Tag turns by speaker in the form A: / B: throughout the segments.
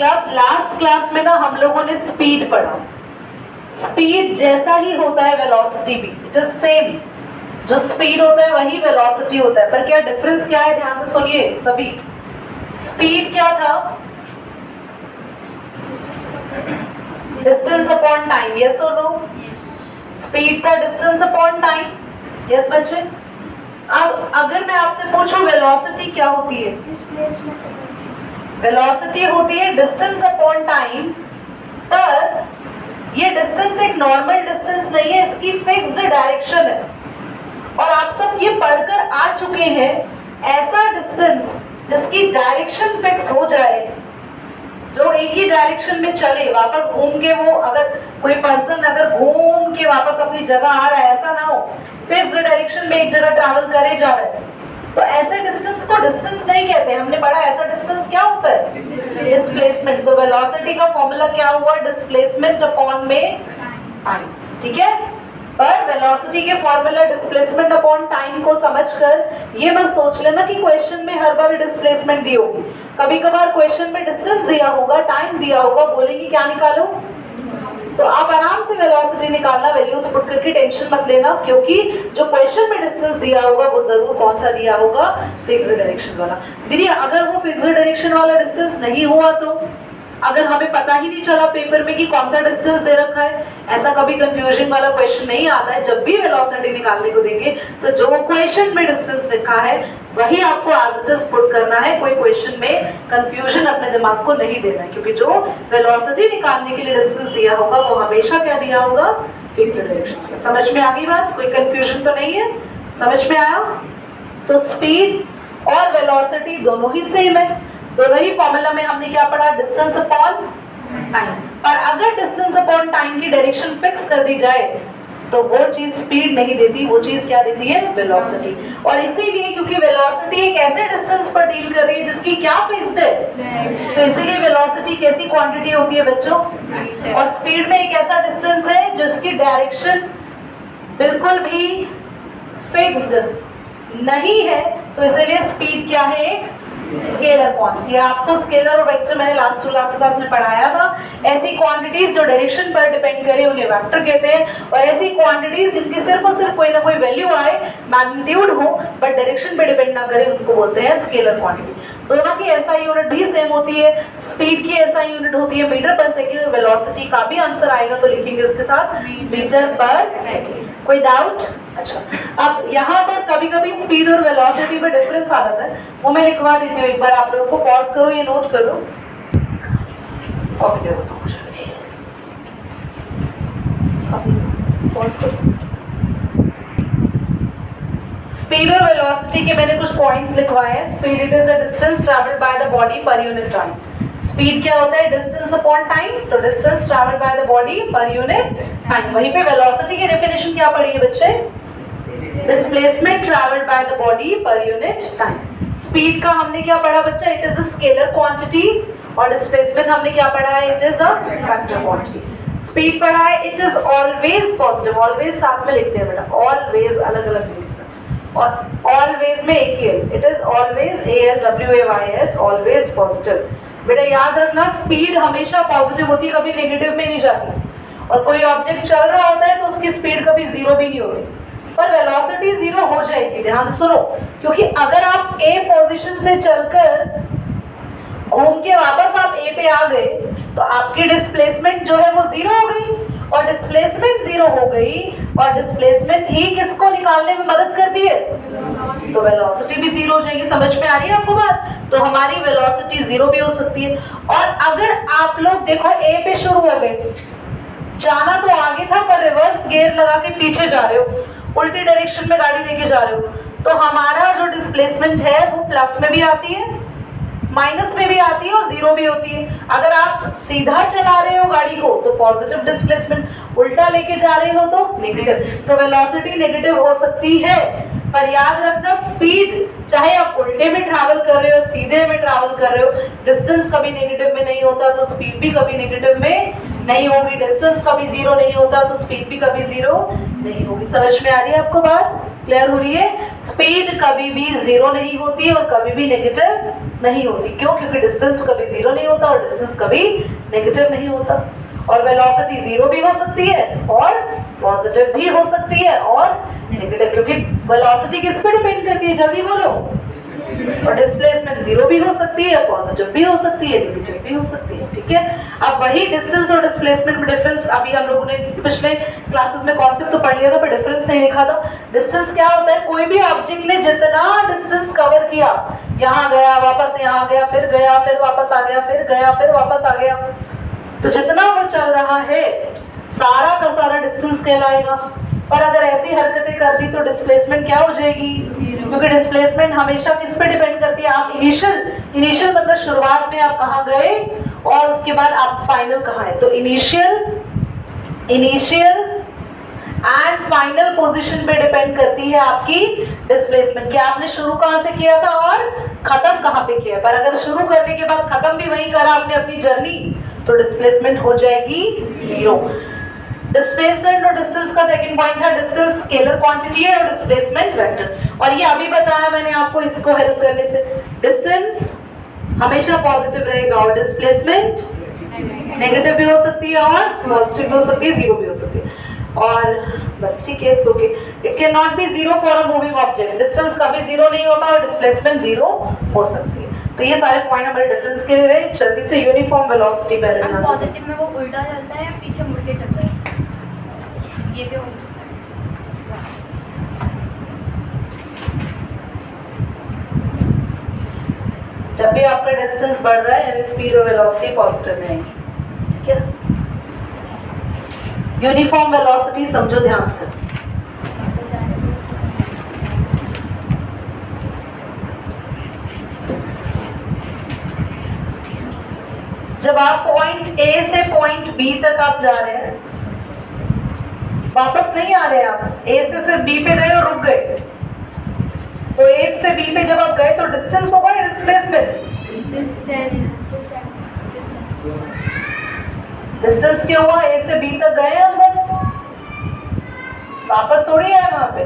A: Last class में ना हम लोगों ने स्पीड पढ़ा। स्पीड जैसा ही होता है वेलोसिटी भी, इट इज सेम। जो स्पीड होता है वही वेलोसिटी होता है, पर क्या डिफरेंस क्या है, ध्यान से सुनिए सभी। स्पीड क्या था? डिस्टेंस अपॉन टाइम, यस और नो? स्पीड था डिस्टेंस अपॉन टाइम, यस बच्चे। अब अगर मैं आपसे पूछूं वेलोसिटी क्या होती है? वेलोसिटी होती है डिस्टेंस अपॉन टाइम, पर ये डिस्टेंस एक नॉर्मल डिस्टेंस नहीं है, इसकी फिक्स्ड डायरेक्शन है। और आप सब ये पढ़कर आ चुके हैं, ऐसा डिस्टेंस जिसकी डायरेक्शन फिक्स हो जाए, जो एक ही डायरेक्शन में चले, वापस घूम के वो, अगर कोई पर्सन अगर घूम के वापस अपनी जगह आ रहा है, ऐसा ना हो, फिक्स्ड डायरेक्शन में एक जगह ट्रैवल करे जा रहा है, तो ऐसे डिस्टेंस को डिस्टेंस नहीं कहते। हमने पढ़ा ऐसा डिस्टेंस क्या होता है? डिस्प्लेसमेंट। तो वेलोसिटी का फॉर्मूला क्या हुआ? डिस्प्लेसमेंट अपॉन में टाइम, ठीक है। पर वेलोसिटी के फॉर्मूला डिस्प्लेसमेंट अपॉन टाइम को समझकर ये मत सोच लेना कि क्वेश्चन में हर बार डिस्प्लेसमेंट दी होगी। कभी कभार क्वेश्चन में डिस्टेंस दिया होगा, टाइम दिया होगा, बोलेंगे क्या निकालो, तो आप आराम से वेलोसिटी निकालना, वैल्यूज पुट करके टेंशन मत लेना, क्योंकि जो क्वेश्चन में डिस्टेंस दिया होगा वो जरूर कौन सा दिया होगा? फिक्स्ड डायरेक्शन वाला। दीदी अगर वो फिक्स्ड डायरेक्शन वाला डिस्टेंस नहीं हुआ, तो अगर हमें पता ही नहीं चला पेपर में कि कौन सा डिस्टेंस दे रखा है, ऐसा कभी कंफ्यूजन वाला क्वेश्चन नहीं आता है। जब भी वेलोसिटी निकालने को देंगे तो जो क्वेश्चन में डिस्टेंस लिखा है वही आपको एज इट इज पुट करना है। कोई क्वेश्चन में कंफ्यूजन अपने दिमाग को नहीं देना है, क्योंकि जो वेलोसिटी निकालने के लिए डिस्टेंस दिया होगा वो हमेशा क्या दिया होगा? Fixed direction. समझ में आ गई बात? कोई कंफ्यूजन तो नहीं है? समझ में आया? तो स्पीड और वेलोसिटी दोनों ही सेम है। दोनों ही फॉर्मूला में हमने क्या पढ़ा? Distance upon time. पर अगर डिस्टेंस अपॉन टाइम की डायरेक्शन फिक्स कर दी जाए तो वो चीज स्पीड नहीं देती, वो चीज क्या देती है? वेलोसिटी। और इसीलिए क्योंकि वेलोसिटी एक ऐसे डिस्टेंस पर डील कर रही है जिसकी क्या फिक्स्ड है, तो इसीलिए वेलोसिटी कैसी क्वांटिटी होती है बच्चों? और स्पीड में एक ऐसा डिस्टेंस है जिसकी डायरेक्शन बिल्कुल भी फिक्स्ड नहीं है, तो इसीलिए स्पीड क्या है? Scalar quantity. आपको स्केलर और वेक्टर मैंने लास्ट क्लास में पढ़ाया था। ऐसी क्वांटिटीज जो डायरेक्शन पर डिपेंड करे उन्हें वेक्टर कहते हैं, और ऐसी क्वांटिटीज जिनकी सिर्फ और सिर्फ कोई ना कोई वैल्यू आए, मैग्नीट्यूड हो, बट डायरेक्शन पे डिपेंड ना करे, उनको बोलते हैं स्केलर क्वांटिटी। दोनों की एसआई यूनिट भी सेम होती है। स्पीड की एसआई यूनिट होती है मीटर पर सेकेंड, वेलोसिटी का भी आंसर आएगा तो लिखेंगे उसके साथ मीटर पर सेकेंड। कोई डाउट? अच्छा, अब यहाँ पर कभी कभी स्पीड और वेलोसिटी में डिफरेंस आ जाता है, वो मैं लिखवा देती हूँ। एक बार आप लोगों को पॉज करो, ये नोट कर लो। कॉपी दे दो मुझे, पॉज करो। स्पीड और वेलोसिटी के मैंने कुछ पॉइंट्स लिखवाए हैं। Speed it is the distance travelled by the body per unit time. Speed क्या होता है? डिस्टेंस अपॉन टाइम, तो distance travelled by the body per unit time. वहीं पे वेलोसिटी की डेफिनेशन क्या पढ़ी है बच्चे? Displacement travelled by the body per unit time. Speed का हमने क्या पढ़ा बच्चा? It is a scalar quantity, और डिस्प्लेसमेंट हमने क्या पढ़ा है? It is a vector quantity. Speed पढ़ा है it is always positive, always साथ में लिखते हैं बेटा, ऑलवेज अलग अलग लिखते हैं, और ऑलवेज में एक ही है, it is always ALWAYS, always positive. बेटा याद रखना, स्पीड हमेशा पॉजिटिव होती है, कभी नेगेटिव में नहीं जाती। और कोई ऑब्जेक्ट चल रहा होता है तो उसकी स्पीड कभी जीरो भी नहीं होती, पर वेलोसिटी जीरो हो जाएगी। ध्यान से सुनो, क्योंकि अगर आप A पोजीशन से चलकर घूम के वापस आप A पे आ गए तो आपकी डिस्प्लेसमेंट जो है वो जीरो हो गई, और डिस्प्लेसमेंट जीरो हो गई, और डिस्प्लेसमेंट ही किसको निकालने में मदद करती है? तो वेलोसिटी भी जीरो हो जाएगी। समझ में आ रही है आपको बात? तो हमारी वेलोसिटी जीरो भी हो सकती है। और अगर आप लोग देखो A पे शुरू हो गए, जाना तो आगे था पर रिवर्स गियर लगा के पीछे जा रहे हो, उल्टी डायरेक्शन में गाड़ी लेके जा रहे हो, तो हमारा जो डिस्प्लेसमेंट है वो प्लस में भी आती है, माइनस में भी आती है, और जीरो भी होती है। अगर आप सीधा चला रहे हो गाड़ी को तो पॉजिटिव डिस्प्लेसमेंट, उल्टा लेके जा रहे हो तो नेगेटिव। तो वेलोसिटी नेगेटिव हो सकती है, पर याद रखना स्पीड, चाहे आप उल्टे में ट्रैवल कर रहे हो, सीधे में ट्रैवल कर रहे हो, डिस्टेंस कभी नेगेटिव में नहीं होता तो स्पीड भी कभी नेगेटिव में नहीं होगी। डिस्टेंस कभी जीरो नहीं होता तो स्पीड भी कभी जीरो नहीं होगी। समझ में आ रही है आपको बात? क्लियर हो रही है? स्पीड कभी भी जीरो नहीं होती और कभी भी नेगेटिव नहीं होती। क्यों? क्योंकि डिस्टेंस कभी जीरो नहीं होता और डिस्टेंस कभी नेगेटिव नहीं होता। और वेलोसिटी जीरो भी हो सकती है और पॉजिटिव भी हो सकती है और नेगेटिव, क्योंकि वेलोसिटी किस पे डिपेंड करती है, जल्दी बोलो। और डिस्प्लेसमेंट जीरो भी हो सकती है, पॉजिटिव भी हो सकती है, नेगेटिव भी हो सकती है। ठीक है, अब वही डिस्टेंस और डिस्प्लेसमेंट में डिफरेंस अभी हम लोगों ने पिछले क्लासेस में कॉन्सेप्ट तो पढ़ लिया था, पर डिफरेंस नहीं लिखा था। डिस्टेंस क्या होता है? कोई भी ऑब्जेक्ट ने जितना डिस्टेंस कवर किया, यहाँ गया, वापस यहाँ गया, फिर गया, फिर वापस आ गया, फिर गया, फिर वापस आ गया, तो जितना वो चल रहा है सारा का सारा डिस्टेंस कहलाएगा। और अगर ऐसी हरकतें कर दी तो डिस्प्लेसमेंट क्या हो जाएगी? क्योंकि डिस्प्लेसमेंट हमेशा किस पे डिपेंड करती है? आप इनिशियल मतलब शुरुआत में आप कहाँ गए और उसके बाद आप फाइनल कहाँ है। तो इनिशियल एंड फाइनल पोजीशन पे डिपेंड करती है आपकी डिस्प्लेसमेंट, कि आपने शुरू कहाँ से किया था और खत्म कहाँ पे किया। पर अगर शुरू करने के बाद खत्म भी वहीं करा आपने अपनी जर्नी, तो डिस्प्लेसमेंट हो जाएगी जीरो। डिस्प्लेसमेंट और डिस्टेंस का सेकंड पॉइंट था, डिस्टेंस स्केलर क्वांटिटी है और डिस्प्लेसमेंट वेक्टर। और ये अभी बताया मैंने आपको इसको हेल्प करने से, डिस्टेंस हमेशा पॉजिटिव रहेगा और डिस्प्लेसमेंट नेगेटिव भी हो सकती है और पॉजिटिव भी हो सकती है, जीरो भी हो सकती है। और बस ठीक है, it's okay. It can not be zero for a moving object, distance कभी जीरो नहीं होता और डिस्प्लेसमेंट जीरो हो सकती है। तो ये सारे पॉइंट हमारे डिफरेंस के लिए रहे। जल्दी से यूनिफॉर्म वेलोसिटी पहले
B: पॉजिटिव में वो उल्टा चलता है या पीछे मुड़ के चलता है, ये भी होता है।
A: जब भी आपका डिस्टेंस बढ़ रहा है यानी स्पीड और वेलोसिटी पॉजिटिव में आएगी। ठीक है, यूनिफॉर्म वेलोसिटी समझो ध्यान से। जब आप पॉइंट ए से पॉइंट बी तक आप जा रहे हैं, वापस नहीं आ रहे हैं, आप ए से सिर्फ बी पे गए और रुक गए, तो ए से बी पे जब आप गए तो डिस्टेंस होगा या डिस्प्लेसमेंट? डिस्टेंस क्यों हुआ? ए से बी तक गए हम, बस वापस थोड़ी आए वहां पे।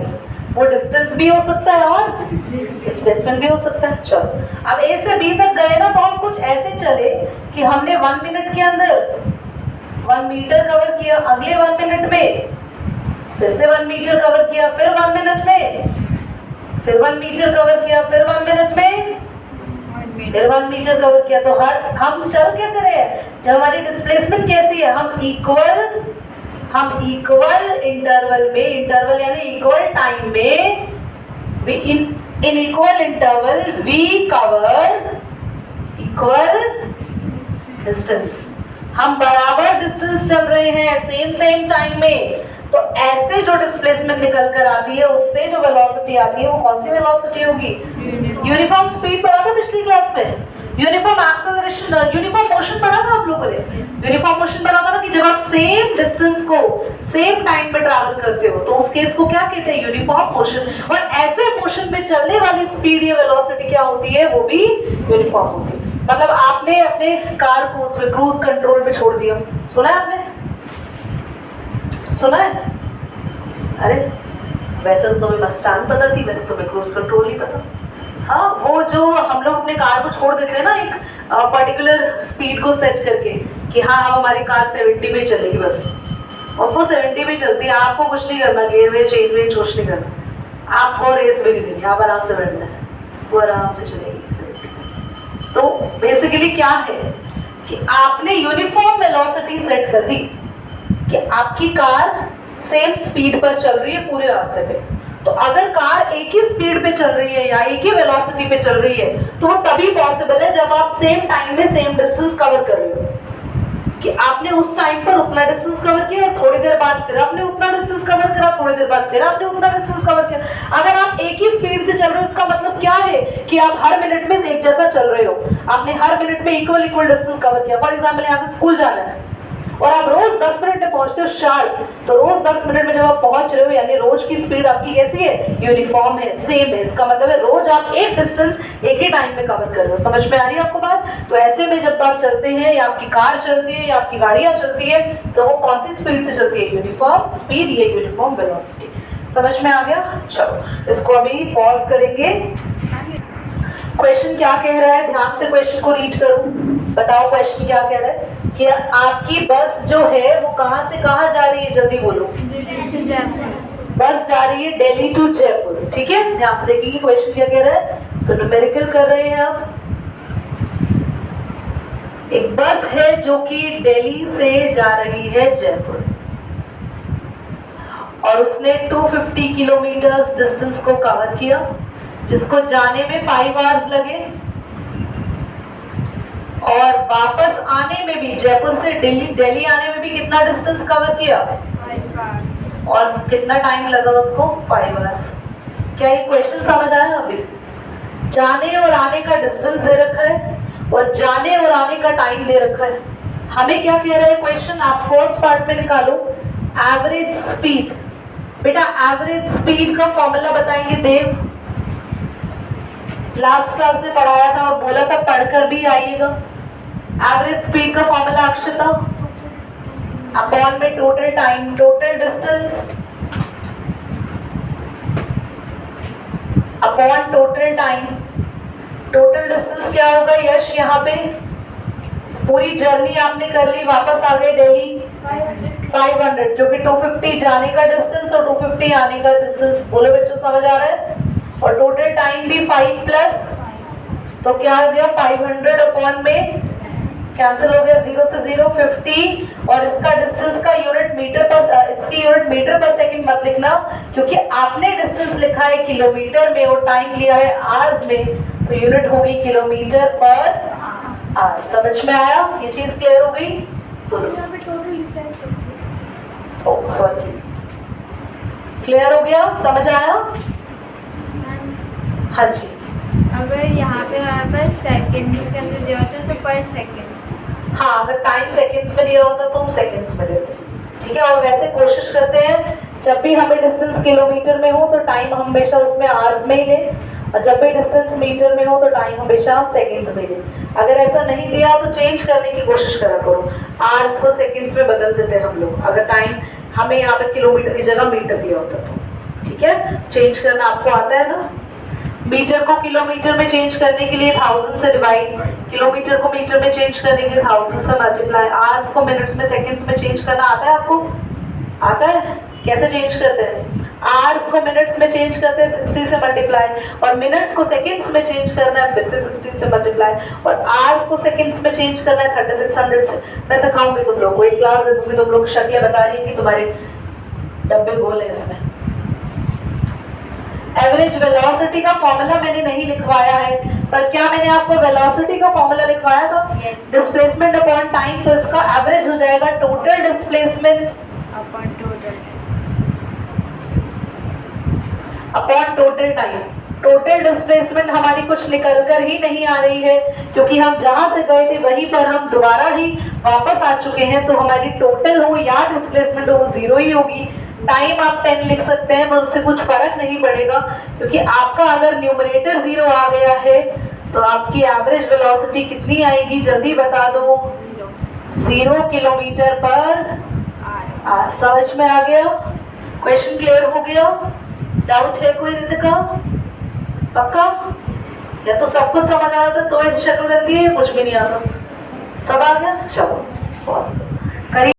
A: वो डिस्टेंस भी हो सकता है और डिस्प्लेसमेंट भी हो सकता है। चलो, अब ए से बी तक गए ना, तो हम कुछ ऐसे चले कि हमने 1 मिनट के अंदर 1 मीटर कवर किया, अगले 1 मिनट में फिर से 1 मीटर कवर किया, फिर 1 मिनट में फिर 1 मीटर कवर किया, फिर 1 मिनट में फिर 1 मीटर कवर किया। तो हम चल कैसे रहे हैं? जब हमारी डिस्प्लेसमेंट कैसी है? हम इक्वल इंटरवल में, इंटरवल यानी इक्वल टाइम में, in equal interval we cover equal distance. हम बराबर डिस्टेंस चल रहे हैं सेम टाइम में, तो ऐसे जो डिस्प्लेसमेंट निकल कर आती है उससे जो वेलोसिटी आती है वो कौन सी वेलोसिटी होगी? यूनिफॉर्म स्पीड पढ़ा था पिछली क्लास में, यूनिफॉर्म एक्सेलरेशन, यूनिफॉर्म मोशन पढ़ा था आप लोगों ने। यूनिफॉर्म मोशन पढ़ा था ना कि जब आप सेम डिस्टेंस को सेम टाइम पे ट्रैवल करते हो तो उस केस को क्या कहते हैं? Uniform motion. और ऐसे मोशन में चलने वाली स्पीड या वेलोसिटी क्या होती है? वो भी यूनिफॉर्म होती है। मतलब आपने अपने कार को उसमें क्रूज कंट्रोल पे छोड़ दिया, सुना है आपने? सुना है? अरे वैसे तो तुम्हें बस स्टैंड पता थी, वैसे तुम्हें क्रूज कंट्रोल नहीं पता। हाँ, वो जो हम लोग अपने कार को छोड़ देते हैं ना एक पर्टिकुलर स्पीड को सेट करके कि हाँ अब हमारी कार 70 पे चलेगी बस, और वो 70 पे चलती है। आपको कुछ नहीं करना, गियर में चेन में कुछ नहीं करना, आपको रेस भी नहीं देनी, आप आराम से बैठना है, वो आराम से चलेगी। तो बेसिकली क्या है कि आपने यूनिफॉर्म वेलोसिटी सेट कर दी कि आपकी कार सेम स्पीड पर चल रही है पूरे रास्ते पे। तो अगर कार एक ही स्पीड पे चल रही है या एक ही वेलोसिटी पे चल रही है तो वो तभी पॉसिबल है जब आप सेम टाइम में सेम डिस्टेंस कवर कर रहे हो, कि आपने उस टाइम पर उतना डिस्टेंस कवर किया और थोड़ी देर बाद फिर आपने उतना डिस्टेंस कवर करा, थोड़ी देर बाद फिर आपने उतना डिस्टेंस कवर किया। अगर आप एक ही स्पीड से चल रहे हो इसका मतलब क्या है कि आप हर मिनट में एक जैसा चल रहे हो, आपने हर मिनट में इक्वल डिस्टेंस कवर किया। फॉर एग्जाम्पल यहाँ से स्कूल जाना है और आप रोज 10 मिनट में पहुंचते हो शार्प, तो रोज 10 मिनट में जब आप पहुंच रहे हो यानी रोज की स्पीड आपकी कैसी है? यूनिफॉर्म है, सेम है। इसका मतलब है रोज आप एक डिस्टेंस एक ही टाइम में कवर कर रहे हो। समझ में आ रही है आपको बात? तो ऐसे में जब आप चलते हैं या आपकी कार चलती है या आपकी गाड़ियां चलती है तो वो कौन सी स्पीड से चलती है? यूनिफॉर्म स्पीड, ये यूनिफॉर्म वेलोसिटी। समझ में आ गया? चलो इसको अभी पॉज करेंगे। क्वेश्चन क्या कह रहा है, ध्यान से क्वेश्चन को रीड करो। बताओ क्वेश्चन क्या कह रहा है कि आपकी बस जो है वो कहां से कहां जा रही है, जल्दी बोलो।
B: दिल्ली से जयपुर।
A: बस जा रही है दिल्ली टू जयपुर, ठीक है। ध्यान से देखिए क्वेश्चन क्या कह रहा है। तो न्यूमेरिकल कर रहे हैं आप। एक बस है जो कि दिल्ली से जा रही है जयपुर और उसने 250 किलोमीटर डिस्टेंस को कवर किया, जिसको जाने में 5 आवर्स लगे और वापस आने में भी, जयपुर से दिल्ली आने में भी कितना डिस्टेंस कवर किया और कितना टाइम लगा उसको, 5 आवर्स। क्या ये क्वेश्चन समझ आया अभी? जाने और आने का डिस्टेंस दे रखा है और जाने और आने का टाइम दे रखा है। हमें क्या कह रहा है क्वेश्चन, आप फर्स्ट पार्ट में निकालो एवरेज स्पीड। बेटा एवरेज स्पीड का फॉर्मूला बताएंगे देव, लास्ट क्लास में पढ़ाया था और बोला था पढ़कर भी आइएगा। एवरेज स्पीड का फॉर्मूला अक्षता, अपॉन में total time, total distance upon total time. Total distance क्या होगा यश, यहाँ पे पूरी जर्नी आपने कर ली, वापस आ गए दिल्ली 500, जो कि 250 जाने का डिस्टेंस और 250 आने का डिस्टेंस। बोलो बच्चों समझ आ रहा है। और टोटल टाइम भी 5 प्लस, तो क्या हो गया 500 अपॉन में कैंसिल हो गया, 0 से 0 50 और इसका डिस्टेंस का यूनिट मीटर पर, इसकी यूनिट मीटर पर सेकंड मत लिखना क्योंकि आपने डिस्टेंस लिखा है किलोमीटर में और टाइम लिया है आवर्स में, तो यूनिट होगी किलोमीटर पर आवर। समझ में आया? ये चीज क्लियर हो गई? ओह सॉरी, क्लियर हो गया? समझ आया? हाँ जी।
B: अगर यहाँ पे हमारे पास सेकंड्स के अंदर दिया होता है तो पर सेकंड,
A: हाँ अगर टाइम सेकंड्स में दिया होता तो हम सेकंड्स में देते, ठीक है। और वैसे कोशिश करते हैं जब भी हमें डिस्टेंस किलोमीटर में हो तो टाइम हमेशा उसमें आवर्स में ही ले, और जब भी डिस्टेंस मीटर में हो तो टाइम हमेशा हम सेकंड्स में ले। अगर ऐसा नहीं दिया तो चेंज करने की कोशिश करा करो, आवर्स को सेकंड्स में बदल देते हैं हम लोग, अगर टाइम हमें यहाँ पे किलोमीटर की जगह मीटर दिया होता तो, ठीक है। चेंज करना आपको आता है ना। मीटर को किलोमीटर में चेंज करने के लिए 1000 से डिवाइड, किलोमीटर को मीटर में चेंज करने के लिए 1000 से मल्टीप्लाई, आवर्स को मिनट्स में सेकंड्स में चेंज करना आता है आपको? आता है? कैसे चेंज करते हैं? आवर्स को मिनट्स में चेंज करते हैं 60 से मल्टीप्लाई, और मिनट्स को सेकंड्स में चेंज करना है फिर से 60 से मल्टीप्लाई, और आवर्स को सेकंड्स में चेंज करना है 3600 से। मैं सिखाऊंगी तुम लोग को, एक क्लास दे दूंगी, तुम लोग शक्लें बता रही है कि तुम्हारे डब्बे गोल है इसमें। एवरेज वेलोसिटी का फॉर्मूला मैंने नहीं लिखवाया है, पर क्या मैंने आपको वेलोसिटी का फॉर्मूला लिखवाया था? डिस्प्लेसमेंट अपॉन टाइम, तो इसका एवरेज हो जाएगा total displacement upon total time. Total displacement हमारी कुछ निकल कर ही नहीं आ रही है क्योंकि हम जहां से गए थे वहीं पर हम दोबारा ही वापस आ चुके हैं, तो हमारी टोटल हो या डिस्प्लेसमेंट हो 0 ही होगी। टाइम आप 10 लिख सकते हैं, पर उससे कुछ फर्क नहीं पड़ेगा क्योंकि आपका अगर न्यूमरेटर 0 आ गया है तो आपकी एवरेज वेलोसिटी कितनी आएगी, जल्दी बता दो। 0 किलोमीटर पर आवर। समझ में आ गया? क्वेश्चन क्लियर हो गया? डाउट है कोई रितिका? पक्का? या तो सब कुछ समझ आ जाता तो ऐसी शक्ल रहती है, कुछ भी नहीं आता। सब आ गया? चलो